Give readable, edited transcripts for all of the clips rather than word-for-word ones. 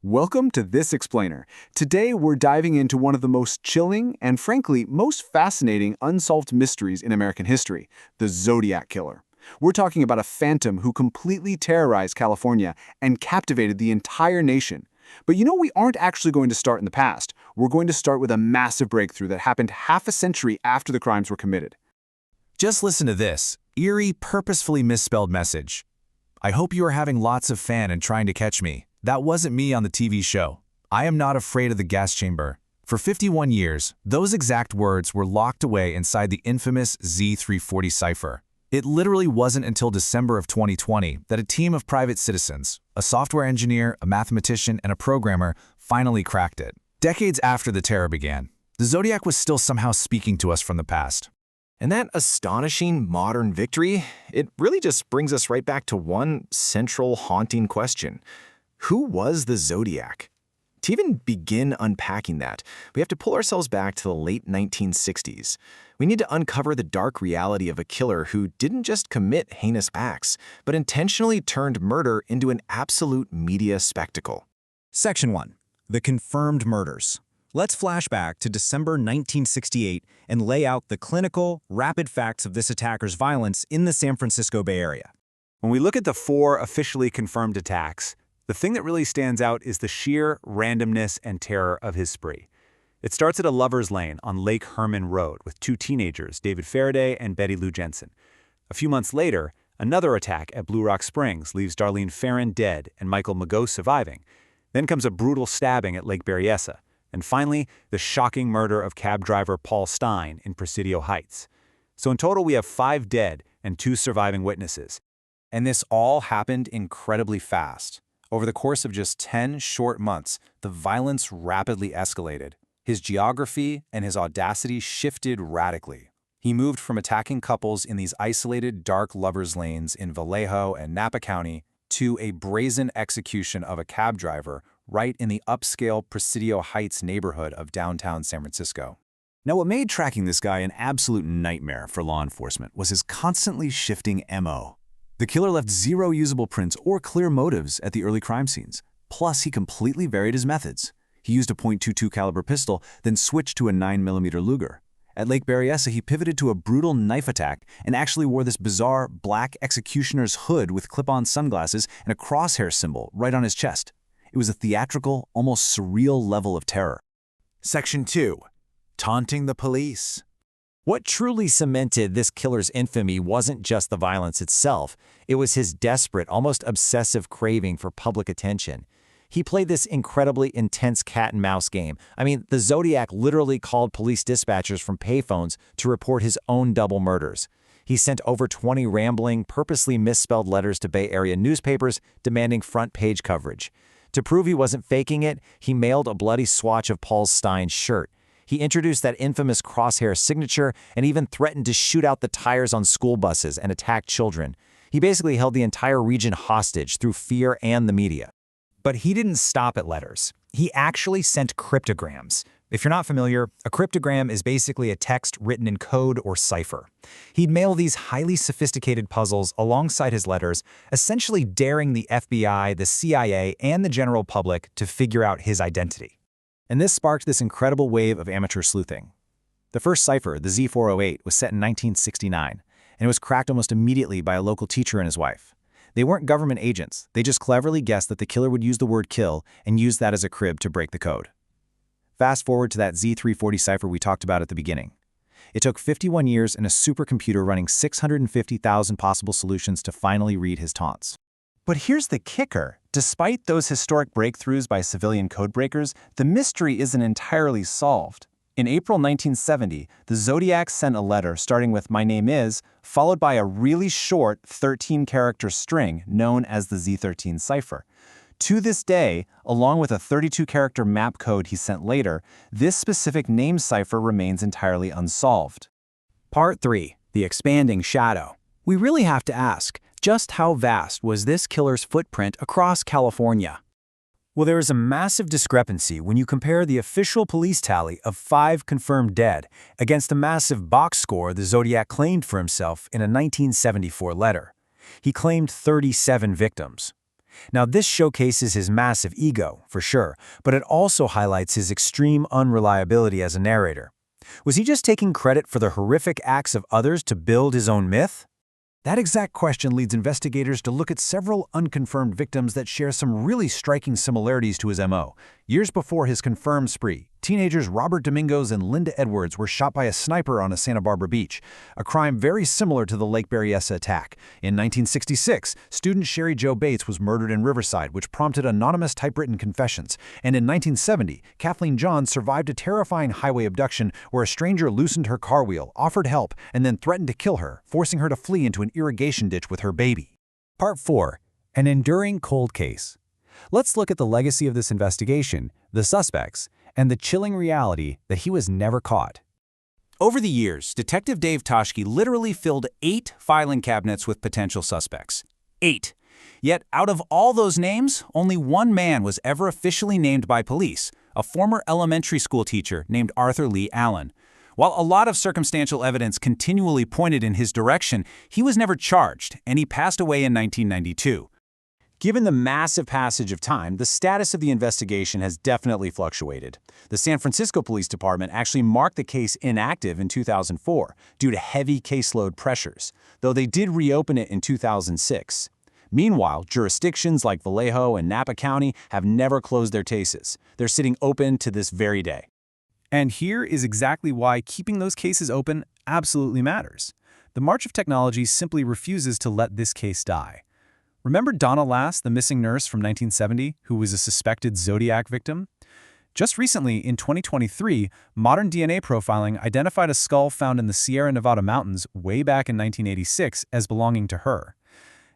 Welcome to This Explainer. Today we're diving into one of the most chilling and frankly most fascinating unsolved mysteries in American history, the Zodiac Killer. We're talking about a phantom who completely terrorized California and captivated the entire nation. But we aren't actually going to start in the past. We're going to start with a massive breakthrough that happened half a century after the crimes were committed. Just listen to this eerie, purposefully misspelled message. I hope you are having lots of fun and trying to catch me. That wasn't me on the TV show. I am not afraid of the gas chamber. For 51 years, those exact words were locked away inside the infamous Z340 cipher. It literally wasn't until December of 2020 that a team of private citizens, a software engineer, a mathematician, and a programmer, finally cracked it. Decades after the terror began, the Zodiac was still somehow speaking to us from the past. And that astonishing modern victory, it really just brings us right back to one central haunting question. Who was the Zodiac? To even begin unpacking that, we have to pull ourselves back to the late 1960s. We need to uncover the dark reality of a killer who didn't just commit heinous acts, but intentionally turned murder into an absolute media spectacle. Section 1. The confirmed murders. Let's flash back to December 1968 and lay out the clinical, rapid facts of this attacker's violence in the San Francisco Bay Area. When we look at the 4 officially confirmed attacks, the thing that really stands out is the sheer randomness and terror of his spree. It starts at a lover's lane on Lake Herman Road with 2 teenagers, David Faraday and Betty Lou Jensen. A few months later, another attack at Blue Rock Springs leaves Darlene Ferrin dead and Michael Mago surviving. Then comes a brutal stabbing at Lake Berryessa. And finally, the shocking murder of cab driver Paul Stein in Presidio Heights. So in total, we have 5 dead and 2 surviving witnesses. And this all happened incredibly fast. Over the course of just 10 short months, the violence rapidly escalated. His geography and his audacity shifted radically. He moved from attacking couples in these isolated, dark lovers' lanes in Vallejo and Napa County to a brazen execution of a cab driver right in the upscale Presidio Heights neighborhood of downtown San Francisco. Now, what made tracking this guy an absolute nightmare for law enforcement was his constantly shifting MO. The killer left 0 usable prints or clear motives at the early crime scenes. Plus, he completely varied his methods. He used a .22 caliber pistol, then switched to a 9mm Luger. At Lake Berryessa, he pivoted to a brutal knife attack and actually wore this bizarre black executioner's hood with clip-on sunglasses and a crosshair symbol right on his chest. It was a theatrical, almost surreal level of terror. Section 2. Taunting the police. What truly cemented this killer's infamy wasn't just the violence itself. It was his desperate, almost obsessive craving for public attention. He played this incredibly intense cat-and-mouse game. The Zodiac literally called police dispatchers from payphones to report his own double murders. He sent over 20 rambling, purposely misspelled letters to Bay Area newspapers demanding front-page coverage. To prove he wasn't faking it, he mailed a bloody swatch of Paul Stein's shirt. He introduced that infamous crosshair signature and even threatened to shoot out the tires on school buses and attack children. He basically held the entire region hostage through fear and the media. But he didn't stop at letters. He actually sent cryptograms. If you're not familiar, a cryptogram is basically a text written in code or cipher. He'd mail these highly sophisticated puzzles alongside his letters, essentially daring the FBI, the CIA, and the general public to figure out his identity. And this sparked this incredible wave of amateur sleuthing. The first cipher, the Z408, was set in 1969, and it was cracked almost immediately by a local teacher and his wife. They weren't government agents. They just cleverly guessed that the killer would use the word kill and use that as a crib to break the code. Fast forward to that Z340 cipher we talked about at the beginning. It took 51 years and a supercomputer running 650,000 possible solutions to finally read his taunts. But here's the kicker. Despite those historic breakthroughs by civilian codebreakers, the mystery isn't entirely solved. In April 1970, the Zodiac sent a letter starting with "My name is," followed by a really short 13-character string known as the Z13 cipher. To this day, along with a 32-character map code he sent later, this specific name cipher remains entirely unsolved. Part 3. The Expanding Shadow. We really have to ask, just how vast was this killer's footprint across California? Well, there is a massive discrepancy when you compare the official police tally of 5 confirmed dead against the massive box score the Zodiac claimed for himself in a 1974 letter. He claimed 37 victims. Now, this showcases his massive ego, for sure, but it also highlights his extreme unreliability as a narrator. Was he just taking credit for the horrific acts of others to build his own myth? That exact question leads investigators to look at several unconfirmed victims that share some really striking similarities to his MO. Years before his confirmed spree, teenagers Robert Domingos and Linda Edwards were shot by a sniper on a Santa Barbara beach, a crime very similar to the Lake Berryessa attack. In 1966, student Sherry Jo Bates was murdered in Riverside, which prompted anonymous typewritten confessions. And in 1970, Kathleen Johns survived a terrifying highway abduction where a stranger loosened her car wheel, offered help, and then threatened to kill her, forcing her to flee into an irrigation ditch with her baby. Part 4. An enduring cold case. Let's look at the legacy of this investigation, the suspects, and the chilling reality that he was never caught. Over the years, Detective Dave Toshke literally filled 8 filing cabinets with potential suspects. 8. Yet out of all those names, only one man was ever officially named by police, a former elementary school teacher named Arthur Leigh Allen. While a lot of circumstantial evidence continually pointed in his direction, he was never charged, and he passed away in 1992. Given the massive passage of time, the status of the investigation has definitely fluctuated. The San Francisco Police Department actually marked the case inactive in 2004 due to heavy caseload pressures, though they did reopen it in 2006. Meanwhile, jurisdictions like Vallejo and Napa County have never closed their cases. They're sitting open to this very day. And here is exactly why keeping those cases open absolutely matters. The march of technology simply refuses to let this case die. Remember Donna Lass, the missing nurse from 1970, who was a suspected Zodiac victim? Just recently, in 2023, modern DNA profiling identified a skull found in the Sierra Nevada mountains way back in 1986 as belonging to her.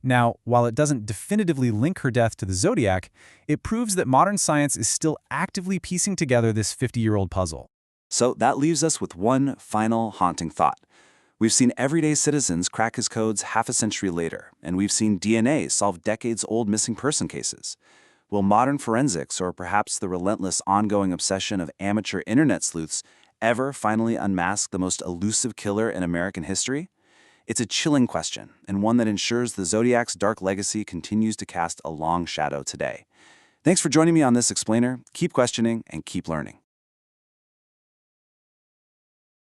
Now, while it doesn't definitively link her death to the Zodiac, it proves that modern science is still actively piecing together this 50-year-old puzzle. So that leaves us with one final haunting thought. We've seen everyday citizens crack his codes half a century later, and we've seen DNA solve decades-old missing person cases. Will modern forensics, or perhaps the relentless ongoing obsession of amateur internet sleuths, ever finally unmask the most elusive killer in American history? It's a chilling question, and one that ensures the Zodiac's dark legacy continues to cast a long shadow today. Thanks for joining me on this explainer. Keep questioning and keep learning.